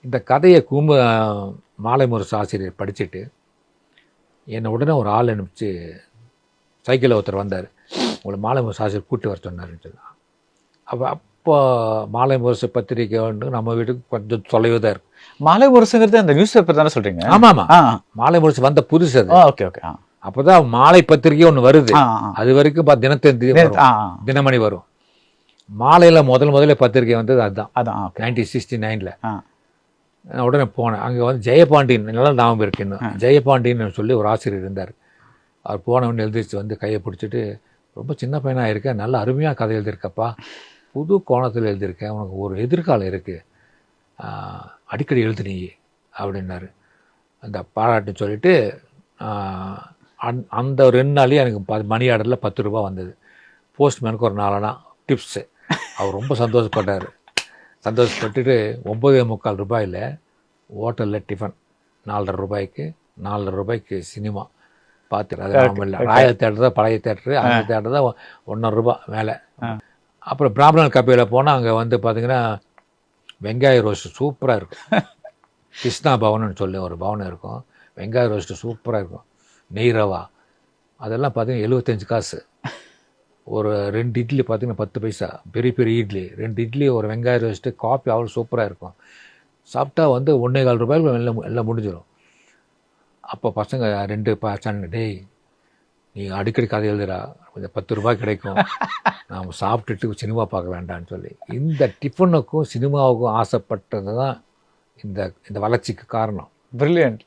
இந்த கதையை மாலை முரசு ஆசிரியர் படிச்சுட்டு என்னை உடனே ஒரு ஆள் அனுப்பிச்சு சைக்கிளில் ஒருத்தர் வந்தார், உங்களை மாலை முரசு ஆசிரியர் கூப்பிட்டு வர சொன்னாருன்னு சொல்லலாம். அப்போ மாலை முரசு பத்திரிக்கை வந்து நம்ம வீட்டுக்கு கொஞ்சம் தொலைவு தான் இருக்கும். மாலை முரசுங்கிறது அந்த நியூஸ் பேப்பர் தானே சொல்றீங்க? ஆமாம், மாலை முரசு வந்த புதுசு அது. Okay okay. அப்போதான் மாலை பத்திரிக்கை ஒன்று வருது. அது வரைக்கும் தினமணி வரும். மாலையில் முதல்ல பத்திரிக்கை வந்தது அதுதான். 1969. நான் உடனே போனேன். அங்கே வந்து ஜெயபாண்டியன், நல்லா ஞாபகம் இருக்கு இன்னும், ஜெயபாண்டியன் சொல்லி ஒரு ஆசிரியர் இருந்தார். அவர் போனவொன்னு எழுதிச்சு வந்து கையை பிடிச்சிட்டு, ரொம்ப சின்ன பையனாக இருக்க, நல்ல அருமையாக கதை எழுதியிருக்கப்பா, புது கோணத்தில் எழுதியிருக்கேன், உனக்கு ஒரு எதிர்காலம் இருக்குது, அடிக்கடி எழுது நீ அப்படின்னாரு. அந்த பாராட்டுன்னு சொல்லிட்டு அந்த 2 நாளையும் எனக்கு மணி ஆர்டரில் 10 ரூபா வந்தது. போஸ்ட்மேனுக்கு ஒரு 4 அணா டிப்ஸு. அவர் ரொம்ப சந்தோஷப்பட்டார். சந்தோஷப்பட்டுட்டு 9.25 ரூபாயில் ஹோட்டலில் டிஃபன், 4.5 ரூபாய்க்கு, 4.5 ரூபாய்க்கு சினிமா பார்த்துட்டு, அது நாம இல்லை, ராயல் தேட்டர் தான், பழைய தேட்டரு, அந்த தேட்டர் தான் 1.5 ரூபா மேலே. அப்புறம் பிராமணன் கப்பையில் போனால் அங்கே வந்து பார்த்திங்கன்னா வெங்காய ரோஸ்ட்டு சூப்பராக இருக்கும். கிருஷ்ணா பவன்னு சொல்லி ஒரு பவனம் இருக்கும், வெங்காய ரோஸ்ட்டு சூப்பராக இருக்கும். நெய் ரவா அதெல்லாம் பார்த்திங்கன்னா 75 காசு. ஒரு 2 இட்லி பார்த்திங்கன்னா 10 பைசா, பெரிய பெரிய இட்லி, 2 இட்லி, ஒரு வெங்காய ரோஸ்ட்டு, காஃபி அவ்வளோ சூப்பராக இருக்கும். சாப்பிட்டா வந்து 1.25 ரூபாய்க்கு எல்லாம் முடிஞ்சிடும். அப்போ பசங்க 2 பசங்க, டேய் நீ அடிக்கடி கதை எழுதுறா, கொஞ்சம் 10 ரூபாய் கிடைக்கும், நாம் சாப்பிட்டுட்டு சினிமா பார்க்க வேண்டான்னு சொல்லி. இந்த டிஃபனுக்கும் சினிமாவுக்கும் ஆசைப்பட்டது தான் இந்த வளர்ச்சிக்கு காரணம். பிரில்லியன்ட்.